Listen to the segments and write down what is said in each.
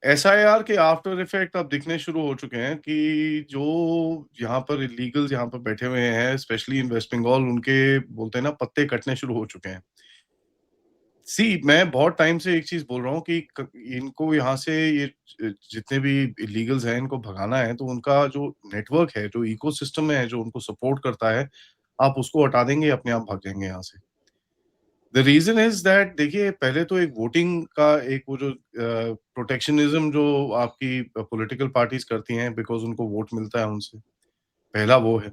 SIR के after effect अब दिखने शुरू हो चुके हैं कि जो यहाँ पर इलीगल्स यहाँ पर बैठे हुए हैं, स्पेशली इन वेस्ट बंगाल, उनके बोलते हैं ना पत्ते कटने शुरू हो चुके हैं। मैं बहुत टाइम से एक चीज बोल रहा हूँ कि इनको यहाँ से ये जितने भी इलीगल्स हैं इनको भगाना है, तो उनका जो नेटवर्क है, जो इकोसिस्टम है, जो उनको सपोर्ट करता है, आप उसको हटा देंगे, अपने आप भाग जाएंगे यहाँ से। द रीजन इज दैट, देखिए, पहले तो एक वोटिंग का एक वो जो प्रोटेक्शनिज्म जो आपकी पॉलिटिकल पार्टीज करती हैं, बिकॉज उनको वोट मिलता है उनसे, पहला वो है।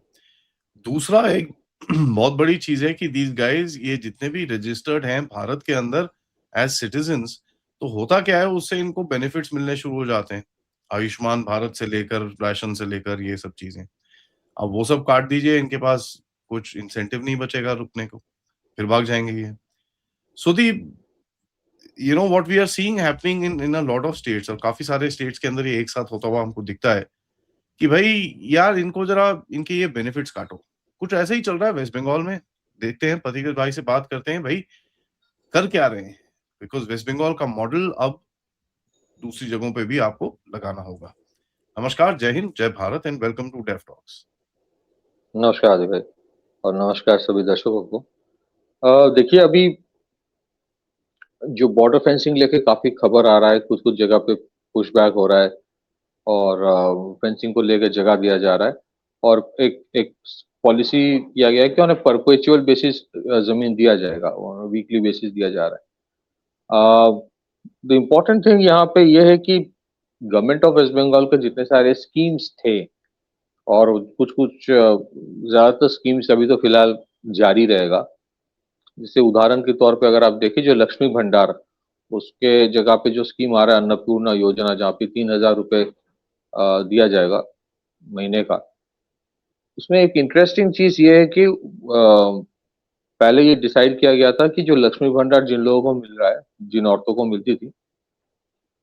दूसरा एक बहुत बड़ी चीज है कि दीज गाइज, ये जितने भी रजिस्टर्ड हैं भारत के अंदर एज सिटीजन्स, तो होता क्या है, उससे इनको बेनिफिट्स मिलने शुरू हो जाते हैं, आयुष्मान भारत से लेकर राशन से लेकर ये सब चीजें। अब वो सब काट दीजिए, इनके पास कुछ इंसेंटिव नहीं बचेगा रुकने को, फिर भाग जाएंगे ये। So the what we are seeing happening in a lot of states, और काफी सारे स्टेट्स के अंदर ये एक साथ होता हुआ हमको दिखता है कि भाई यार, इनको जरा इनके ये बेनिफिट्स काटो। कुछ ऐसा ही चल रहा है वेस्ट बंगाल में। देखते हैं, पथिक भाई से बात करते हैं, भाई कर क्या रहे हैं, बिकॉज वेस्ट बंगाल का मॉडल अब दूसरी जगहों पे भी आपको लगाना होगा। नमस्कार, जय हिंद, जय Bharat, and welcome to deaf talks. नमस्कार आदि भाई। और नमस्कार सभी दर्शकों को। देखिए अभी जो बॉर्डर फेंसिंग लेके काफी खबर आ रहा है, कुछ कुछ जगह पे पुशबैक हो रहा है और फेंसिंग को लेकर जगह दिया जा रहा है और एक एक पॉलिसी किया गया है कि उन्हें परपेचुअल बेसिस जमीन दिया जाएगा और वीकली बेसिस दिया जा रहा है। द इम्पोर्टेंट थिंग यहाँ पे यह है कि गवर्नमेंट ऑफ वेस्ट बंगाल के जितने सारे स्कीम्स थे और कुछ कुछ ज्यादातर स्कीम्स अभी तो फिलहाल जारी रहेगा। जैसे उदाहरण के तौर पे अगर आप देखें जो लक्ष्मी भंडार, उसके जगह पे जो स्कीम आ रहा है अन्नपूर्णा योजना, जहाँ पे 3,000 रुपये दिया जाएगा महीने का। उसमें एक इंटरेस्टिंग चीज ये है कि पहले ये डिसाइड किया गया था कि जो लक्ष्मी भंडार जिन लोगों को मिल रहा है, जिन औरतों को मिलती थी,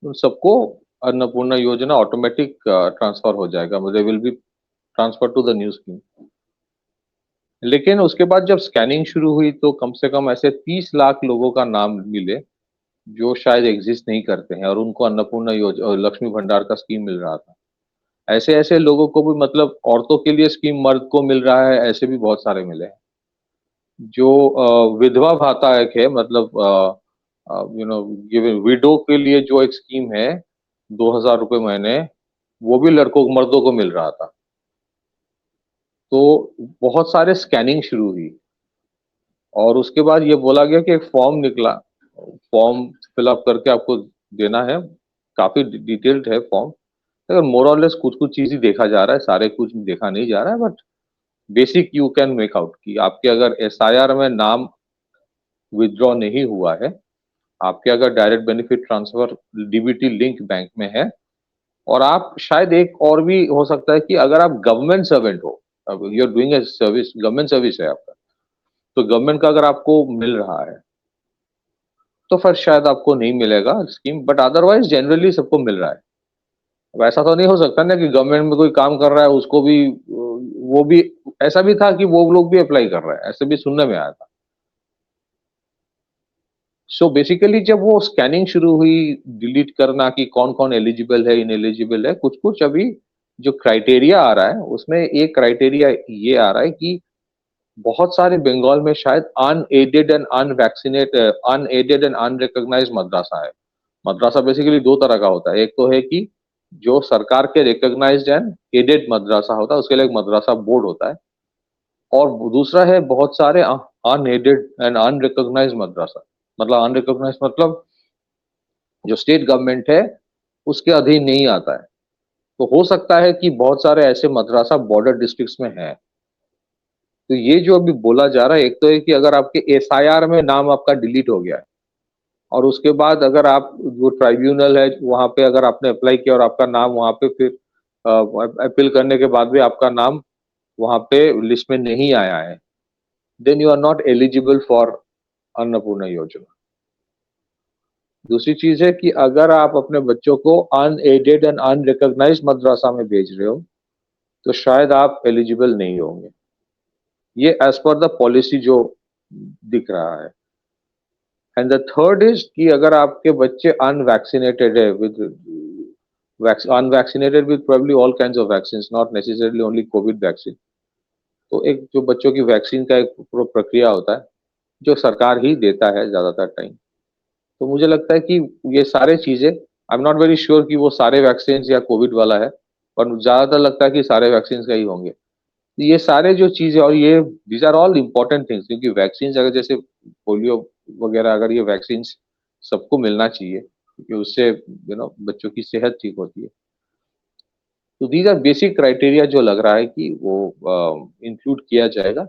उन सबको अन्नपूर्णा योजना ऑटोमेटिक ट्रांसफर हो जाएगा, they will be transfer to the new scheme. लेकिन उसके बाद जब स्कैनिंग शुरू हुई तो कम से कम ऐसे 30 लाख लोगों का नाम मिले जो शायद एग्जिस्ट नहीं करते हैं और उनको अन्नपूर्णा योजना लक्ष्मी भंडार का स्कीम मिल रहा था। ऐसे ऐसे लोगों को भी, मतलब औरतों के लिए स्कीम मर्द को मिल रहा है, ऐसे भी बहुत सारे मिले हैं। जो विधवा भाता एक है, मतलब विडो के लिए जो एक स्कीम है, 2,000 रुपये महीने, वो भी लड़कों मर्दों को मिल रहा था। तो बहुत सारे स्कैनिंग शुरू हुई और उसके बाद ये बोला गया कि एक फॉर्म निकला, फॉर्म फिलअप करके आपको देना है। काफी डिटेल्ड है फॉर्म, अगर मोर और लेस कुछ कुछ चीज ही देखा जा रहा है, सारे कुछ देखा नहीं जा रहा है, but basic you can make out कि आपके अगर एसआईआर में नाम विथड्रॉ नहीं हुआ है, आपके अगर direct benefit transfer DBT link bank में है, और आप शायद एक और भी हो सकता है कि अगर आप गवर्नमेंट सर्वेंट हो, you are doing a service, government service है आपका, तो गवर्नमेंट का अगर आपको मिल रहा है तो फिर शायद आपको नहीं मिलेगा स्कीम, बट अदरवाइज जनरली सबको मिल रहा है। अब ऐसा तो नहीं हो सकता ना कि गवर्नमेंट में कोई काम कर रहा है उसको भी वो भी, ऐसा भी था कि वो लोग भी अप्लाई कर रहे हैं, ऐसे भी सुनने में आया था। सो बेसिकली जब वो स्कैनिंग शुरू हुई, डिलीट करना कि कौन कौन एलिजिबल है, इन एलिजिबल है, कुछ कुछ अभी जो क्राइटेरिया आ रहा है उसमें एक क्राइटेरिया ये आ रहा है कि बहुत सारे बंगाल में शायद unaided and unvaccinate unaided and unrecognized मदरसा है। मदरसा बेसिकली दो तरह का होता है, एक तो है कि जो सरकार के रिकॉग्नाइज्ड एंड एडेड मदरसा होता है, उसके लिए एक मदरसा बोर्ड होता है, और दूसरा है बहुत सारे अनएडेड एंड अनरिकॉग्नाइज्ड मदरसा। मतलब अनरिकॉग्नाइज्ड मतलब जो स्टेट गवर्नमेंट है उसके अधीन नहीं आता है। तो हो सकता है कि बहुत सारे ऐसे मदरसा बॉर्डर डिस्ट्रिक्ट्स में है। तो ये जो अभी बोला जा रहा है, एक तो है कि अगर आपके एसआईआर में नाम आपका डिलीट हो गया है और उसके बाद अगर आप जो ट्राइब्यूनल है वहां पे अगर आपने अप्लाई किया और आपका नाम वहां पे फिर अपील करने के बाद भी आपका नाम वहां पे लिस्ट में नहीं आया है, then you are not eligible for Annapurna योजना। दूसरी चीज है कि अगर आप अपने बच्चों को अनएडेड एंड अनरिकॉग्नाइज्ड मदरसा में भेज रहे हो तो शायद आप एलिजिबल नहीं होंगे। ये एज पर द पॉलिसी जो दिख रहा है। एंड द थर्ड इज कि अगर आपके बच्चे अनवैक्सीनेटेड है with unvaccinated with probably all kinds of vaccines, not necessarily only COVID vaccine. तो एक जो बच्चों की वैक्सीन का एक पूरा प्रक्रिया होता है जो सरकार ही देता है ज्यादातर टाइम। तो मुझे लगता है कि ये सारे चीजें, आई एम नॉट वेरी श्योर कि वो सारे वैक्सीन या कोविड वाला है, पर ज्यादातर लगता है कि सारे वैक्सीन का ही होंगे। तो ये सारे जो चीजें, और ये these are all important things, क्योंकि वैक्सीन अगर जैसे पोलियो वगैरह, अगर ये वैक्सीन सबको मिलना चाहिए क्योंकि उससे बच्चों की सेहत ठीक होती है। तो दीज आर बेसिक क्राइटेरिया जो लग रहा है कि वो इंक्लूड किया जाएगा।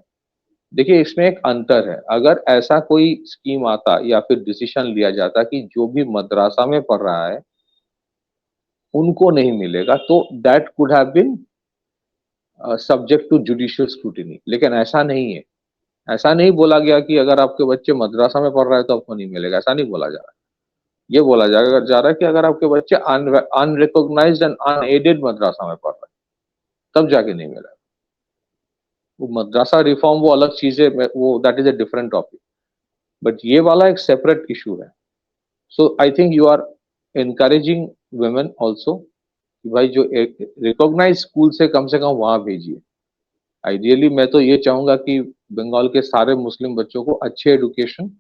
देखिए इसमें एक अंतर है, अगर ऐसा कोई स्कीम आता या फिर डिसीजन लिया जाता कि जो भी मद्रासा में पढ़ रहा है उनको नहीं मिलेगा, तो that could have been subject to judicial scrutiny, लेकिन ऐसा नहीं है। ऐसा नहीं बोला गया कि अगर आपके बच्चे मद्रासा में पढ़ रहा है तो आपको नहीं मिलेगा, ऐसा नहीं बोला जा रहा है। ये बोला जा रहा है कि अगर आपके बच्चे अनरिकॉग्नाइज्ड एंड अनएडेड मद्रासा में पढ़ रहे हैं तब जाके नहीं मिलेगा। वो मद्रासा रिफॉर्म वो अलग चीज है, वो that is a different topic, but ये वाला एक सेपरेट इशू है। So I think you are encouraging women also कि भाई जो रिकॉग्नाइज स्कूल से कम वहां भेजिए। आइडियली मैं तो ये चाहूंगा कि बंगाल के सारे मुस्लिम बच्चों को अच्छे एडुकेशन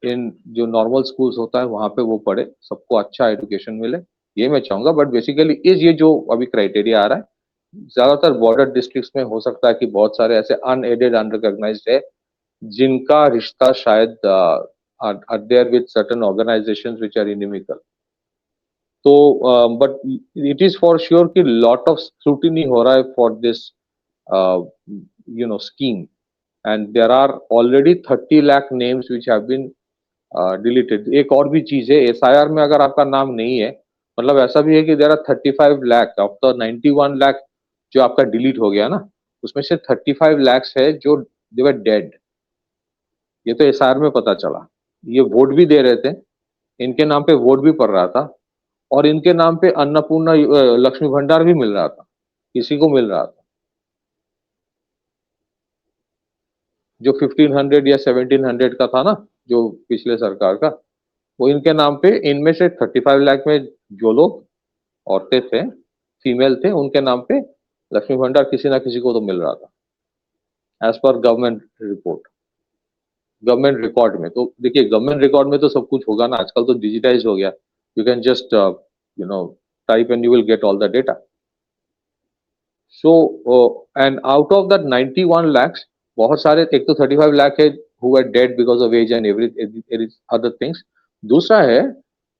इन जो नॉर्मल स्कूल्स होता है वहां पे वो पढ़े, सबको अच्छा एडुकेशन मिले, ये मैं चाहूंगा। बट बेसिकली इस ये जो अभी क्राइटेरिया आ रहा है ज्यादातर बॉर्डर डिस्ट्रिक्ट्स में हो सकता है कि बहुत सारे ऐसे अनएडेड अनरिकॉग्नाइज्ड है जिनका रिश्ता शायद are there with certain organizations which are inimical. तो but it is for sure कि लॉट ऑफ स्क्रूटिनी हो रहा है for this scheme, and there are already 30 lakh names which have been deleted. एक और भी चीज है, एसआईआर में अगर आपका नाम नहीं है, मतलब ऐसा भी है कि there are 35 lakh of the 91 lakh जो आपका डिलीट हो गया ना, उसमें से 35 लाख है जो दे वर डेड। ये तो एसआईआर में पता चला। ये वोट भी दे रहे थे, इनके नाम पे वोट भी पड़ रहा था, और इनके नाम पे अन्नपूर्णा लक्ष्मी भंडार भी मिल रहा था, किसी को मिल रहा था। जो 1500 या 1700 का था ना, जो पिछले सरकार का, वो इनके नाम पे, इनमें से 35 लाख में जो लोग औरतें थे, फीमेल थे, उनके नाम पे लक्ष्मी भंडार किसी ना किसी को तो मिल रहा था as per government report, government record में। तो देखिए गवर्नमेंट रिकॉर्ड में तो सब कुछ होगा ना, आजकल तो डिजिटाइज हो गया, you can just type and you will get all the data. So and out of that 91 lakhs, बहुत सारे, एक तो 35 लाख है who were dead because of age and every other things। दूसरा है,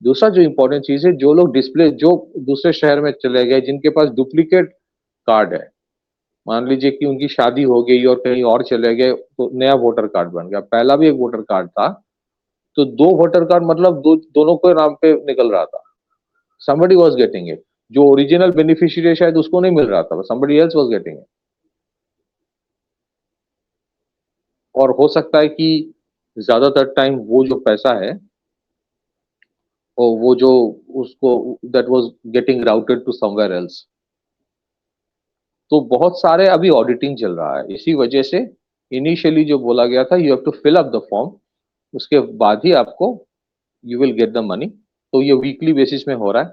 दूसरा जो इंपॉर्टेंट चीज है, जो लोग डिस्प्ले, जो दूसरे शहर में चले गए, जिनके पास डुप्लीकेट कार्ड है, मान लीजिए कि उनकी शादी हो गई और कहीं और चले गए, तो नया वोटर कार्ड बन गया, पहला भी एक वोटर कार्ड था, तो दो वोटर कार्ड, मतलब दोनों के नाम पे निकल रहा था। somebody was getting it, जो ओरिजिनल बेनिफिशियरी है शायद उसको नहीं मिल रहा था, somebody else was getting it। और हो सकता है कि ज्यादातर टाइम वो जो पैसा है, और वो जो उसको that was getting routed to somewhere else. तो बहुत सारे अभी ऑडिटिंग चल रहा है, इसी वजह से इनिशियली जो बोला गया था you have to fill up the form, उसके बाद ही आपको you will get the money. तो ये वीकली बेसिस में हो रहा है।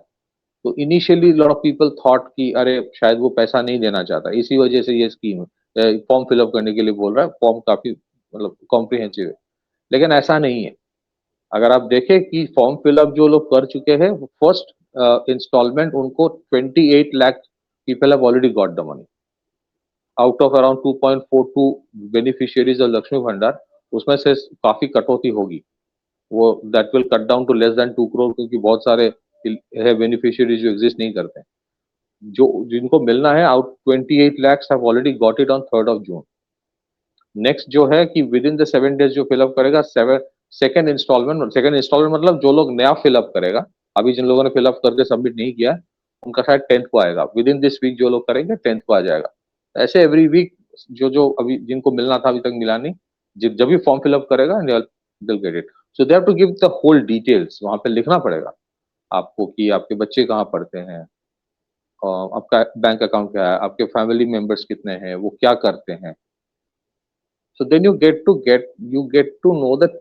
तो initially lot of people thought कि अरे शायद वो पैसा नहीं देना चाहता, इसी वजह से ये स्कीम फॉर्म फिलअप करने के लिए बोल रहा है। फॉर्म काफी मतलब कॉम्प्रिहेंसिव है, लेकिन ऐसा नहीं है। अगर आप देखें कि फॉर्म फिलअप जो लोग कर चुके हैं, फर्स्ट इंस्टॉलमेंट उनको 28 lakh people have already got the money out of around 2.42 beneficiaries of Lakshmi Bhandar. उसमें से काफी कटौती होगी, वो that will cut down to less than 2 crore, क्योंकि बहुत सारे है बेनिफिशियरीज जो एग्जिस्ट नहीं करते हैं। जो जिनको मिलना है, out 28 lakhs have already got it on 3rd of June। Next जो है कि विद इन द 7 days जो फिलअप करेगा, सेकंड इंस्टॉलमेंट मतलब जो लोग नया फिलअप करेगा, अभी जिन लोगों ने फिलअप करके सबमिट नहीं किया उनका शायद 10th को आएगा। विद इन दिस वीक जो लोग करेंगे 10th को आ जाएगा। ऐसे एवरी वीक जो जो अभी जिनको मिलना था अभी तक मिला नहीं, जब भी फॉर्म फिलअप करेगा they'll get it। So they have to give the whole details, वहां पे लिखना पड़ेगा आपको कि आपके बच्चे कहाँ पढ़ते हैं, आपका बैंक अकाउंट क्या है, आपके फैमिली मेंबर्स कितने हैं, वो क्या करते हैं। So then you get to know that,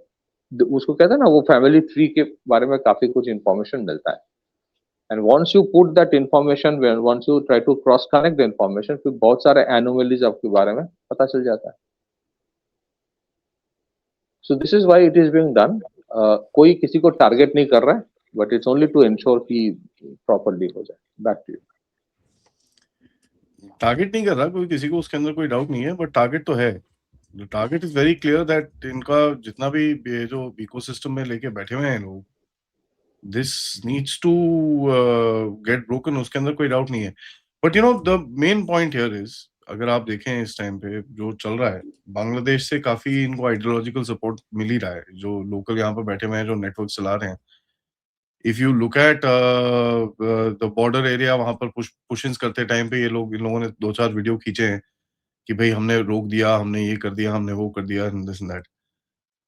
उसको कहते हैं ना, वो फैमिली ट्री के बारे में काफी कुछ इंफॉर्मेशन मिलता है। And once you put that information, once you try to cross connect the information, फिर बहुत सारे एनोमलीज आपके बारे में पता चल जाता है. So this is why it is being done. कोई किसी को टारगेट नहीं कर रहा है, but it's only to ensure कि प्रॉपरली हो जाए. Back to you. टारगेट नहीं कर रहा कोई किसी को, उसके अंदर कोई डाउट नहीं है, बट टारगेट तो है. The target is very clear that इनका जितना भी ये जो इकोसिस्टम में लेके बैठे हुए हैं लोग, this needs to get broken, उसके अंदर कोई डाउट नहीं है. But you know the main point here is, अगर आप देखें इस टाइम पे जो चल रहा है, बांग्लादेश से काफी इनको आइडियोलॉजिकल सपोर्ट मिल ही रहा है. जो लोकल यहाँ पर बैठे हुए हैं, जो नेटवर्क चला रहे हैं, if you look at the border area, वहां पर पुश करते टाइम पे इन लोगों ने 2-4 वीडियो खींचे हैं कि भाई हमने रोक दिया, हमने ये कर दिया, हमने वो कर दिया, this and that.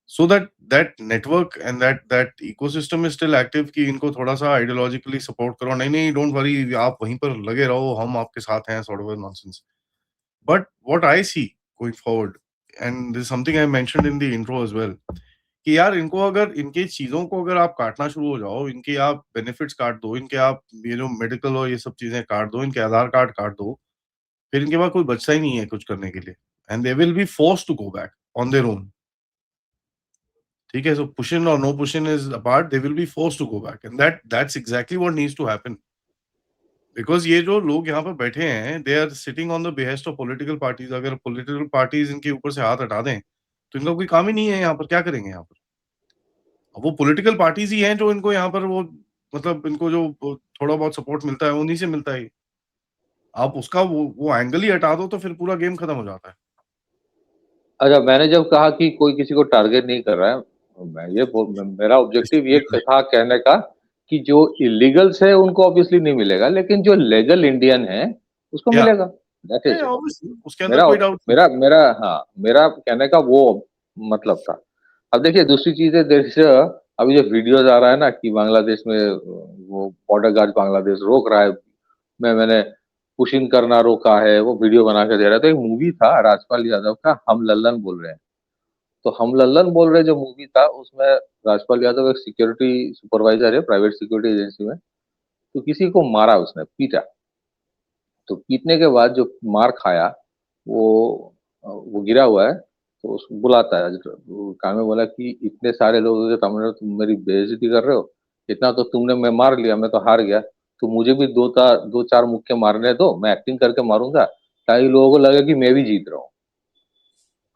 So that network and that ecosystem is still active कि इनको थोड़ा सा आइडियोलॉजिकली सपोर्ट करो. नहीं नहीं, डोंट वरी, आप वहीं पर लगे रहो, हम आपके साथ हैं, sort of nonsense. But what I see going forward, and this something I mentioned in the intro as well, कि यार इनको अगर इनके चीजों को अगर आप काटना शुरू हो जाओ, इनके आप बेनिफिट्स काट दो, इनके आप ये जो मेडिकल और ये सब चीजें काट दो, इनके आधार कार्ड काट दो, फिर इनके पास कोई बचता ही नहीं है कुछ करने के लिए. And they will be forced to go back on their own. ठीक है, सो पुश इन और no push in is apart, they will be forced to go back, and that's exactly what needs to happen. Because ये जो लोग यहाँ पर बैठे हैं, they are sitting on the behest of political parties. अगर political parties इनके ऊपर से हाथ हटा दें तो इनका कोई काम ही नहीं है यहाँ पर. क्या करेंगे यहाँ पर? वो पॉलिटिकल पार्टीज ही हैं जो इनको यहाँ पर वो, मतलब इनको जो थोड़ा बहुत सपोर्ट मिलता है उन्हीं से मिलता है. आप उसका वो एंगल ही हटा दो तो फिर पूरा गेम खत्म हो जाता है. अच्छा, मैंने जब कहा कि कोई किसी को टारगेट नहीं कर रहा है, मेरा ऑब्जेक्टिव ये था कहने का कि जो इलीगल्स है उनको ऑब्वियसली नहीं मिलेगा, लेकिन जो लीगल इंडियन है उसको या मिलेगा. That is it. ऑब्वियसली उसके अंदर मेरा कोई डाउट नहीं. मेरा मेरा हाँ, मेरा कहने का वो मतलब था. अब देखिए दूसरी चीज है, देश अभी जो वीडियोज आ रहा है ना कि बांग्लादेश में वो बॉर्डर गार्ड बांग्लादेश रोक रहा है, मैंने पुश इन करना रोका है, वो वीडियो बना के दे रहा है. तो एक मूवी था राजपाल यादव का, हम लल्लन बोल रहे हैं. तो हम लल्लन बोल रहे जो मूवी था, उसमें राजपाल यादव एक सिक्योरिटी सुपरवाइजर है प्राइवेट सिक्योरिटी एजेंसी में. तो किसी को मारा, उसने पीटा. तो पीटने के बाद जो मार खाया, वो गिरा हुआ है. तो उसको बुलाता है, कामे बोला कि इतने सारे लोगों के सामने तुम मेरी बेइज्जती कर रहे हो, इतना तो तुमने, मैं मार लिया, मैं तो हार गया, तो मुझे भी दो चार मुक्के मारने दो, मैं एक्टिंग करके मारूंगा ताकि लोगों को लगे कि मैं भी जीत रहा हूँ.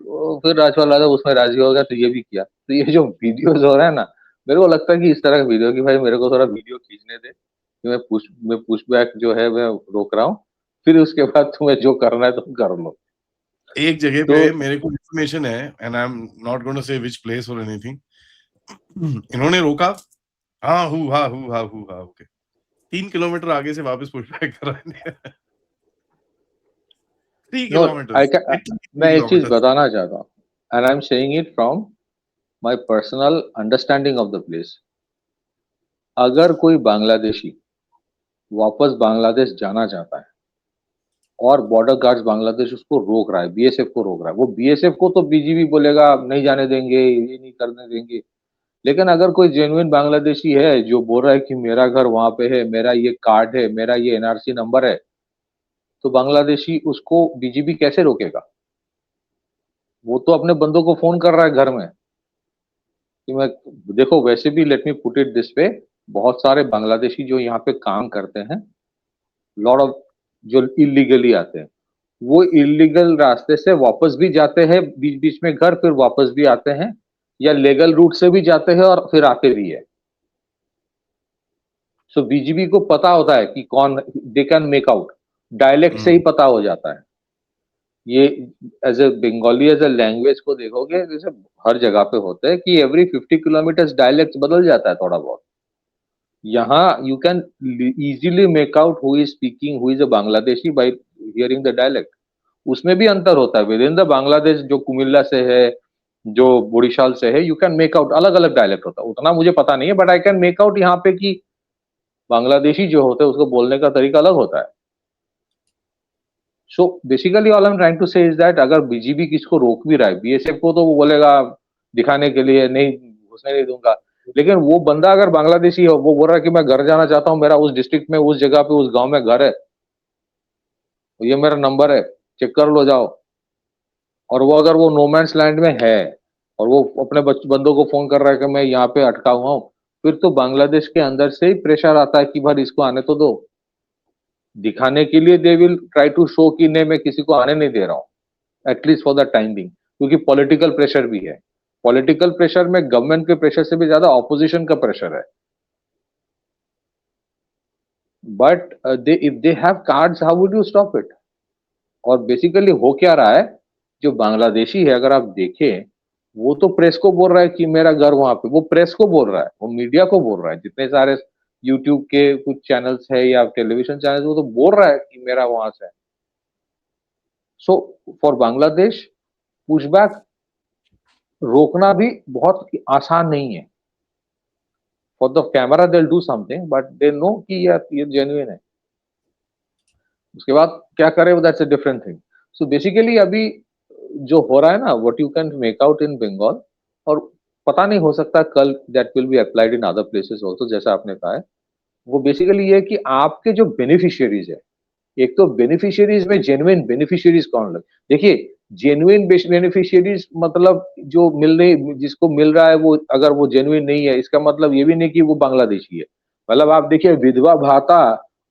तो फिर राजपाल यादव उसमें राजी हो गया, तो ये भी किया. तो ये जो वीडियोज हो रहा है ना, मेरे को लगता है कि इस तरह का वीडियो कि भाई मेरे को थोड़ा वीडियो खींचने दे कि मैं पुश बैक जो है मैं रोक रहा हूँ, फिर उसके बाद तुम्हें जो करना है तुम कर लो. एक जगह तो पे मेरे को इंफॉर्मेशन है, and I am not going to say which place और एनीथिंग. इन्होंने रोका, हाँ हु हा ओके, 3 किलोमीटर आगे से वापस पुश बैक कर रहे हैं. 3 नो, किलोमीटर, मैं लिटरली एक चीज 3 किलोमीटर. बताना चाहता हूँ, and I am saying it from my personal understanding of the place. अगर कोई बांग्लादेशी वापस बांग्लादेश जाना चाहता है और बॉर्डर गार्ड्स बांग्लादेश उसको रोक रहा है, बीएसएफ को रोक रहा है, वो बीएसएफ को तो बीजीबी बोलेगा नहीं जाने देंगे, ये नहीं करने देंगे. लेकिन अगर कोई जेन्युइन बांग्लादेशी है जो बोल रहा है कि मेरा घर वहां पे है, मेरा ये कार्ड है, मेरा ये एनआरसी नंबर है, तो बांग्लादेशी उसको बीजीबी कैसे रोकेगा? वो तो अपने बंदों को फोन कर रहा है घर में कि मैं, देखो वैसे भी let me put it this way, बहुत सारे बांग्लादेशी जो यहाँ पे काम करते हैं, लॉट ऑफ जो इलीगली आते हैं, वो इलीगल रास्ते से वापस भी जाते हैं बीच बीच में घर, फिर वापस भी आते हैं, या लीगल रूट से भी जाते हैं और फिर आते भी है. सो बीजीबी को पता होता है कि कौन, they can make out, dialect से ही पता हो जाता है. ये as a Bengali as a language को देखोगे, जैसे हर जगह पे होता है कि एवरी 50 किलोमीटर डायलेक्ट बदल जाता है थोड़ा बहुत. यहाँ you can easily make out who is speaking, who is a Bangladeshi bye hearing the dialect. उसमें भी अंतर होता है विद इन द बांग्लादेश, जो कुमिल्ला से है, जो बोरीशाल से है, यू कैन मेक आउट, अलग अलग डायलेक्ट होता है. उतना मुझे पता नहीं है, but I can make out यहाँ पे कि बांग्लादेशी जो होते हैं उसको बोलने का तरीका अलग होता है. So basically all I am trying to say is that अगर बीजीबी किसको रोक भी रहा है, बीएसएफ को तो वो बोलेगा दिखाने के लिए नहीं घुसने नहीं दूंगा, लेकिन वो बंदा अगर बांग्लादेशी हो, वो बोल रहा है कि मैं घर जाना चाहता हूँ, मेरा उस डिस्ट्रिक्ट में, उस जगह पे, उस गांव में घर है, ये मेरा नंबर है, चेक कर लो जाओ, और वो अगर वो नो मैंस लैंड में है और वो अपने बंदों को फोन कर रहा है कि मैं यहाँ पे अटका हुआ हूँ, फिर तो बांग्लादेश के अंदर से ही प्रेशर आता है कि भाई इसको आने तो दो। दिखाने के लिए they will try to show कि नहीं, मैं किसी को आने नहीं दे रहा हूँ, at least for the time being, क्योंकि पॉलिटिकल प्रेशर भी है। पॉलिटिकल प्रेशर में गवर्नमेंट के प्रेशर से भी ज्यादा ऑपोजिशन का प्रेशर है। But they if they have cards, how would you stop it? और बेसिकली हो क्या रहा है, जो बांग्लादेशी है अगर आप देखें, वो तो प्रेस को बोल रहा है कि मेरा घर वहां पे, वो प्रेस को बोल रहा है, वो मीडिया को बोल रहा है, जितने सारे यूट्यूब के कुछ चैनल्स है या टेलीविजन चैनल्स, वो तो बोल रहा है कि मेरा वहां से है। सो फॉर बांग्लादेश, पुशबैक रोकना भी बहुत आसान नहीं है। For the camera they do something, but they know कि ये जेन्युइन है। उसके बाद क्या करे, that's a different thing. So basically अभी जो हो रहा है ना, what you can make out in Bengal, और पता नहीं, हो सकता है कल that will be applied in other places also, जैसा आपने कहा है, वो बेसिकली ये है कि आपके जो बेनिफिशियरीज है, एक तो बेनिफिशियरीज में जेन्युइन बेनिफिशियरीज कौन लगे। देखिए, जेन्युइन बेनिफिशियरीज मतलब जो मिल रही, जिसको मिल रहा है, वो अगर वो जेन्युइन नहीं है, इसका मतलब ये भी नहीं कि वो बांग्लादेशी है। मतलब आप देखिए, विधवा भाता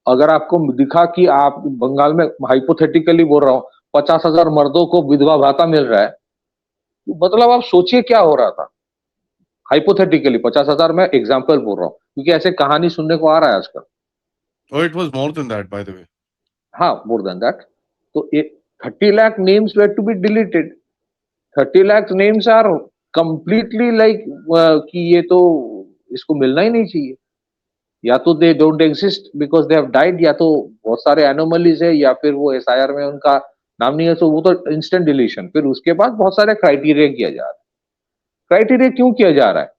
अगर आपको दिखा कि आप बंगाल में, हाइपोथेटिकली बोल रहा हूँ, 50,000 मर्दों को विधवा भाता मिल रहा है, तो मतलब आप सोचिए क्या हो रहा था। हाइपोथेटिकली 50,000 में एग्जाम्पल बोल रहा हूँ, क्योंकि ऐसे कहानी सुनने को आ रहा है आजकल। Oh, it was more than that, by the way. हाँ, मोर देन दैट। तो 30 lakh names were to be deleted. 30 lakh names are completely like कि ये तो इसको मिलना ही नहीं चाहिए, या तो they don't exist because they have died, या तो बहुत सारे एनोमलीज है, या फिर वो एसआईआर में उनका नाम नहीं है, तो वो तो इंस्टेंट डिलीशन। फिर उसके बाद बहुत सारे क्राइटेरिया किया जा रहा है। क्राइटेरिया क्यों किया जा रहा है?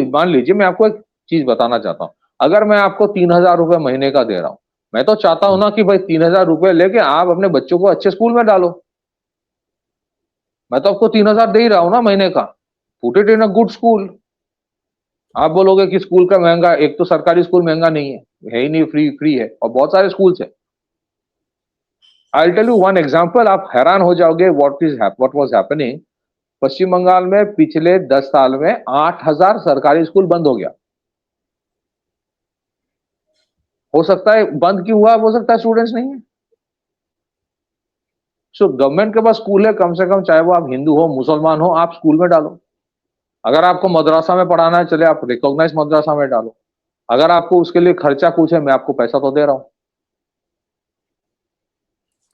मान लीजिए, मैं आपको एक चीज बताना चाहता हूँ। अगर मैं आपको 3,000 रुपए महीने का दे रहा हूँ, मैं तो चाहता हूं ना कि भाई 3,000 रुपए लेके आप अपने बच्चों को अच्छे स्कूल में डालो। मैं तो आपको 3,000 दे ही रहा हूं ना महीने का, put it in a good school. आप बोलोगे कि स्कूल का महंगा, एक तो सरकारी स्कूल महंगा नहीं है ही नहीं, फ्री फ्री है, और बहुत सारे स्कूल है। I tell you one example, आप हैरान हो जाओगे what was happening. Paschim Bangal में पिछले 10 साल में 8,000 सरकारी स्कूल बंद हो गया। हो सकता है बंद क्यों हुआ, हो सकता है स्टूडेंट्स नहीं है। सो गवर्नमेंट के पास स्कूल है, कम से कम चाहे वो आप हिंदू हो मुसलमान हो, आप स्कूल में डालो। अगर आपको मदरसा में पढ़ाना है, चले आप रिकॉग्नाइज मदरसा में डालो। अगर आपको उसके लिए खर्चा कुछ है, मैं आपको पैसा तो दे रहा हूं।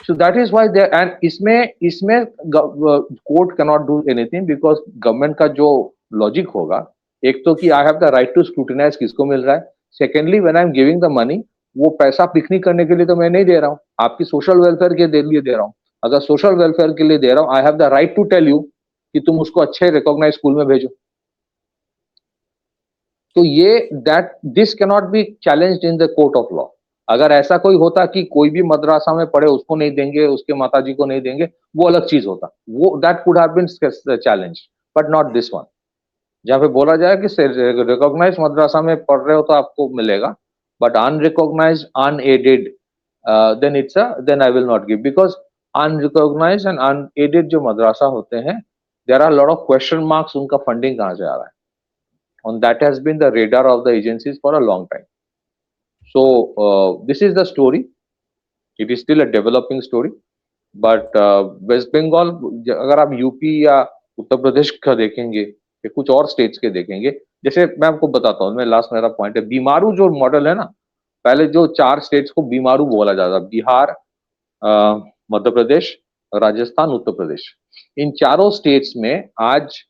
So that is why they, and इसमें इसमें court can not do anything, because government का जो लॉजिक होगा, एक तो कि I have the right to scrutinise किसको मिल रहा है। Secondly, when I am giving the money, वो पैसा पिकनिक करने के लिए तो मैं नहीं दे रहा हूँ, आपकी सोशल वेलफेयर के लिए दे रहा हूँ। अगर सोशल वेलफेयर के लिए दे रहा हूँ, I have the right to tell you कि तुम उसको अच्छे रिकॉग्नाइज स्कूल में भेजो। तो ये that this can not be challenged in the court of law. अगर ऐसा कोई होता कि कोई भी मदरसा में पढ़े उसको नहीं देंगे, उसके माताजी को नहीं देंगे, वो अलग चीज होता, वो that could have been challenge, but not this one. जहां पे बोला जाए कि रिकॉग्नाइज मदरसा में पढ़ रहे हो तो आपको मिलेगा, but unrecognise unaided, then I will not give, because unrecognise and unaided जो मदरसा होते हैं, there are lot of question marks, उनका फंडिंग कहाँ से आ रहा है, and that has been the radar of the agencies for a long time. So this is the story. It is still a developing story, but West Bengal, अगर आप UP या उत्तर प्रदेश का देखेंगे या कुछ और स्टेट्स के देखेंगे, जैसे मैं आपको बताता हूँ, मैं लास्ट मेरा पॉइंट है, बीमारू जो मॉडल है ना, पहले जो 4 स्टेट्स को बीमारू बोला जाता, बिहार, मध्य प्रदेश, राजस्थान, उत्तर प्रदेश, इन चारों स्टेट्स में आज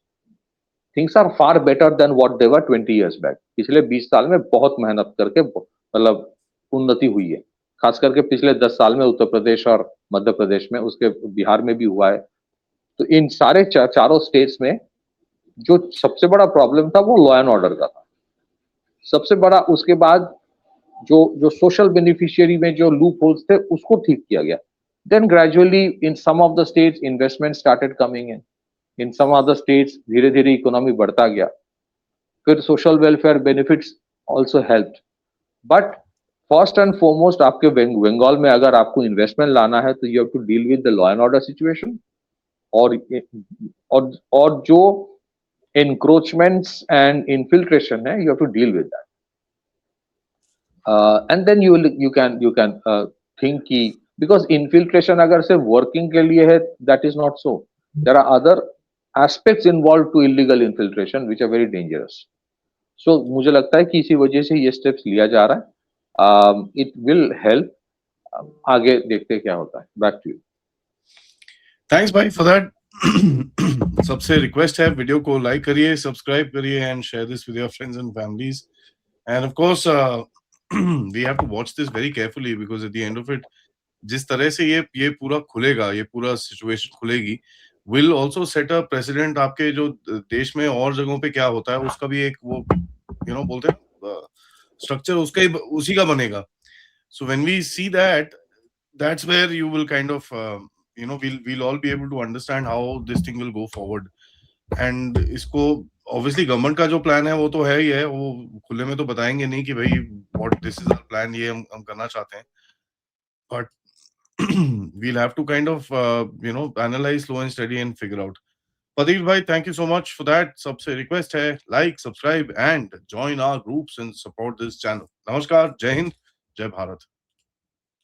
things are far better than what they were 20 years back. पिछले 20 साल में बहुत मेहनत करके मतलब उन्नति हुई है, खास करके पिछले 10 साल में उत्तर प्रदेश और मध्य प्रदेश में, उसके बिहार में भी हुआ है। तो इन सारे चारों स्टेट्स में जो सबसे बड़ा प्रॉब्लम था वो लॉ एंड ऑर्डर का था, सबसे बड़ा। उसके बाद जो जो सोशल बेनिफिशियरी में जो लूप होल्स थे उसको ठीक किया गया। Then gradually in some of the states investment started coming in some other states, धीरे धीरे इकोनॉमी बढ़ता गया। फिर social welfare benefits also help. But first and foremost आपके बंगाल में अगर आपको इन्वेस्टमेंट लाना है तो you have to deal with the law and order situation, और और जो encroachments and infiltration है, you have to deal with that. And then you can think कि because infiltration अगर सिर्फ working के लिए है, that is not so. There are other aspects involved to illegal infiltration which are very dangerous. So मुझे लगता है कि इसी वजह से ये steps लिया जा रहा है. It will help. आगे देखते हैं क्या होता है. Back to you. थैंक्स भाई फॉर दैट। सबसे रिक्वेस्ट है, वीडियो को लाइक करिए, सब्सक्राइब करिए and share this with your friends and families. And of course we have to watch this very carefully because at the end of it जिस तरह से ये पूरा खुलेगा, ये पूरा सिचुएशन खुलेगी, will also set a president. आपके जो देश में और जगहों पे क्या होता है उसका भी एक वो बोलते हैं स्ट्रक्चर उसका ही उसी का बनेगा। So when we see that, that's where you will kind of we'll all be able to understand how this thing will go forward. And इसको obviously गवर्नमेंट का जो प्लान है वो तो है ही है, वो खुले में तो बताएंगे नहीं कि भाई what this is our plan, ये हम करना चाहते हैं, but we'll have to kind of analyze slow and steady and figure out. Pradeep bhai, thank you so much for that. सबसे request है like, subscribe and join our groups and support this channel. नमस्कार, जय हिंद, जय भारत।